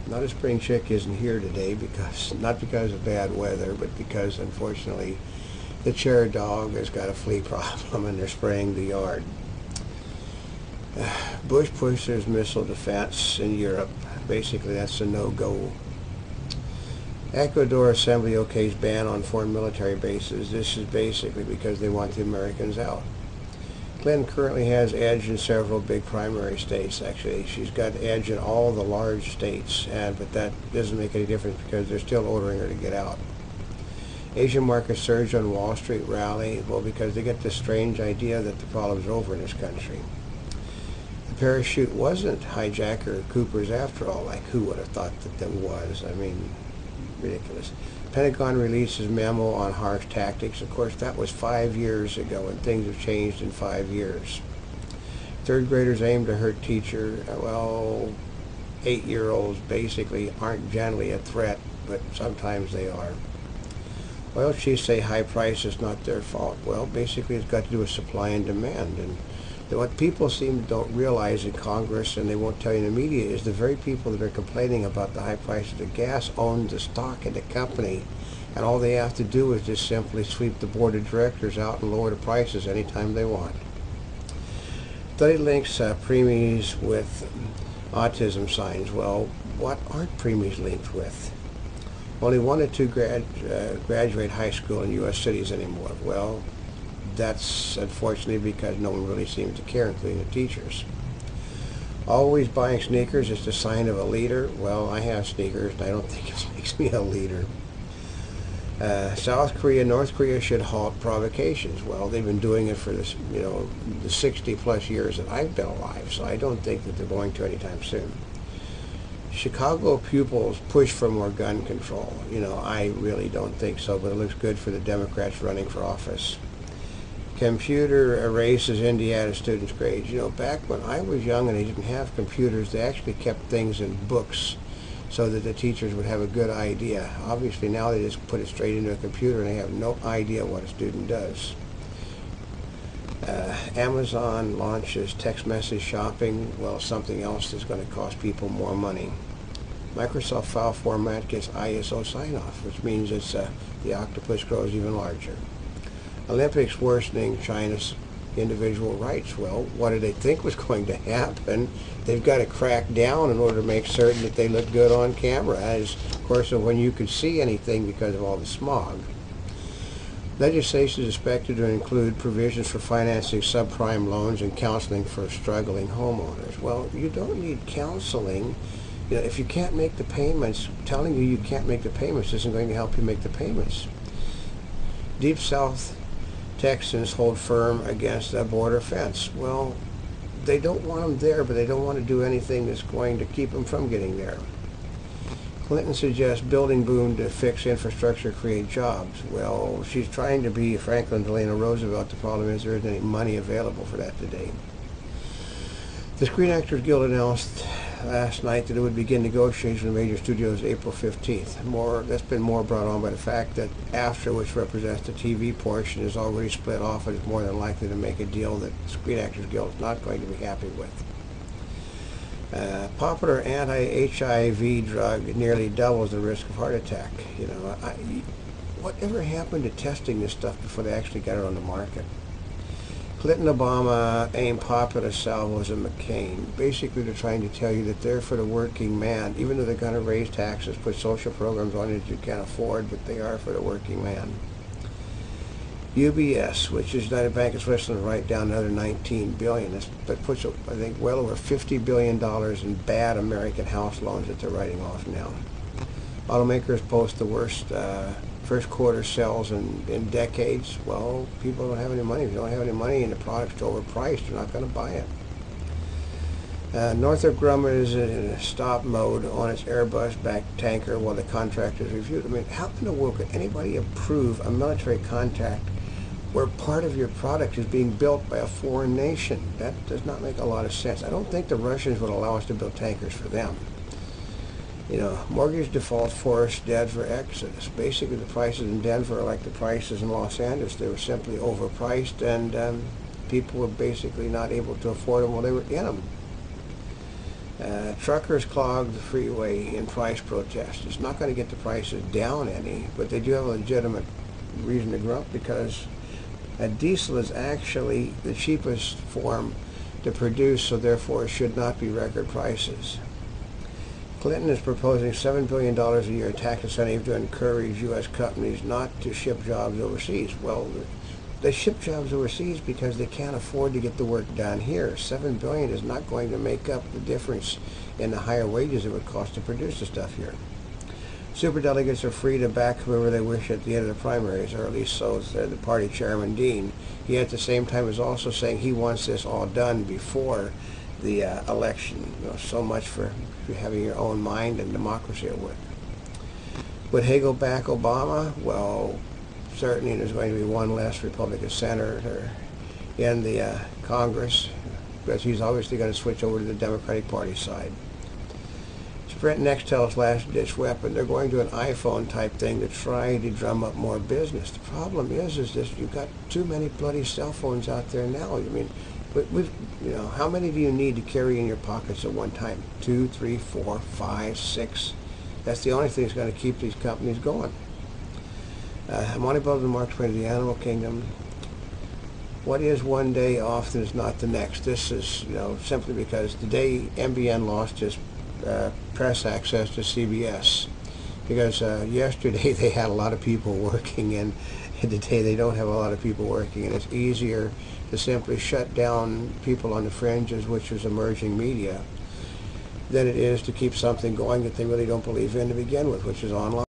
Not a spring chick isn't here today not because of bad weather, but because unfortunately the chair dog has got a flea problem and they're spraying the yard. Bush pushes missile defense in Europe. Basically, that's a no-go. Ecuador Assembly okays ban on foreign military bases. This is basically because they want the Americans out. Clinton currently has edge in several big primary states. Actually, she's got edge in all the large states, but that doesn't make any difference because they're still ordering her to get out. Asian markets surge on Wall Street rally. Well, because they get this strange idea that the problem's over in this country. The parachute wasn't hijacker Cooper's after all. Like, who would have thought that there was? I mean, ridiculous. Pentagon releases memo on harsh tactics. Of course, that was 5 years ago, and things have changed in 5 years. Third graders aim to hurt teacher. Well, 8-year-olds basically aren't generally a threat, but sometimes they are. Oil chiefs say high price is not their fault. Well, basically it's got to do with supply and demand. And what people don't realize in Congress, and they won't tell you in the media, is the very people that are complaining about the high prices of gas own the stock in the company, and all they have to do is just simply sweep the board of directors out and lower the prices anytime they want. Study links preemies with autism signs. Well, what aren't preemies linked with? Only 1 to 2 graduate high school in U.S. cities anymore. Well, that's unfortunately because no one really seems to care, including the teachers. Always buying sneakers is the sign of a leader. Well, I have sneakers, and I don't think it makes me a leader. South Korea, North Korea should halt provocations. Well, they've been doing it for the 60-plus years that I've been alive, so I don't think that they're going to anytime soon. Chicago pupils push for more gun control. I really don't think so, but it looks good for the Democrats running for office. Computer erases Indiana students' grades. Back when I was young and they didn't have computers, they actually kept things in books so that the teachers would have a good idea. Obviously now they just put it straight into a computer and they have no idea what a student does. Amazon launches text message shopping. Well, something else that's going to cost people more money. Microsoft file format gets ISO sign-off, which means the octopus grows even larger. Olympics worsening China's individual rights. Well, what did they think was going to happen? They've got to crack down in order to make certain that they look good on camera, as, of course, when you could see anything because of all the smog. Legislation is expected to include provisions for financing subprime loans and counseling for struggling homeowners. Well, you don't need counseling. If you can't make the payments, telling you can't make the payments isn't going to help you make the payments. Deep South Texans hold firm against a border fence. Well, they don't want them there, but they don't want to do anything that's going to keep them from getting there. Clinton suggests building boom to fix infrastructure, create jobs. Well, she's trying to be Franklin Delano Roosevelt. The problem is there isn't any money available for that today. The Screen Actors Guild announced last night that it would begin negotiations with major studios April 15th. That's been more brought on by the fact that AFTRA, which represents the TV portion, is already split off and is more than likely to make a deal that the Screen Actors Guild is not going to be happy with. Popular anti-HIV drug nearly doubles the risk of heart attack. Whatever happened to testing this stuff before they actually got it on the market? Clinton, Obama aim populist salvos at McCain. Basically, they're trying to tell you that they're for the working man, even though they're going to raise taxes, put social programs on it that you can't afford, but they are for the working man. UBS, which is United Bank of Switzerland, write down another $19 billion. That puts, I think, well over $50 billion in bad American house loans that they're writing off now. Automakers post the worst first quarter sales in decades. Well, people don't have any money. If you don't have any money and the product's overpriced, you're not going to buy it. Northrop Grumman is in a stop mode on its Airbus-backed tanker while the contract is reviewed. I mean, how in the world could anybody approve a military contract where part of your product is being built by a foreign nation? That does not make a lot of sense. I don't think the Russians would allow us to build tankers for them. Mortgage default forced Denver exodus. Basically, the prices in Denver are like the prices in Los Angeles. They were simply overpriced, and people were basically not able to afford them while they were in them. Truckers clog the freeway in price protest. It's not going to get the prices down any, but they do have a legitimate reason to grump because diesel is actually the cheapest form to produce, so therefore it should not be record prices. Clinton is proposing $7 billion a year tax incentive to encourage U.S. companies not to ship jobs overseas. Well, they ship jobs overseas because they can't afford to get the work done here. $7 billion is not going to make up the difference in the higher wages it would cost to produce the stuff here. Superdelegates are free to back whoever they wish at the end of the primaries, or at least so said the party chairman, Dean. He at the same time is also saying he wants this all done before the election. So much for having your own mind and democracy at work. Would Hagel back Obama? Well, certainly there's going to be one less Republican senator in the Congress, because he's obviously going to switch over to the Democratic Party side. Sprint Nextel's last-ditch weapon. They're going to an iPhone type thing to try to drum up more business. The problem is this: you've got too many bloody cell phones out there now. I mean, how many do you need to carry in your pockets at one time? 2, 3, 4, 5, 6. That's the only thing that's going to keep these companies going. Monty Bubbles and Mark Twain of the Animal Kingdom. What is one day often is not the next. This is, simply because the day NBN lost its press access to CBS, because yesterday they had a lot of people working, and today they don't have a lot of people working, and it's easier to simply shut down people on the fringes, which is emerging media, than it is to keep something going that they really don't believe in to begin with, which is online.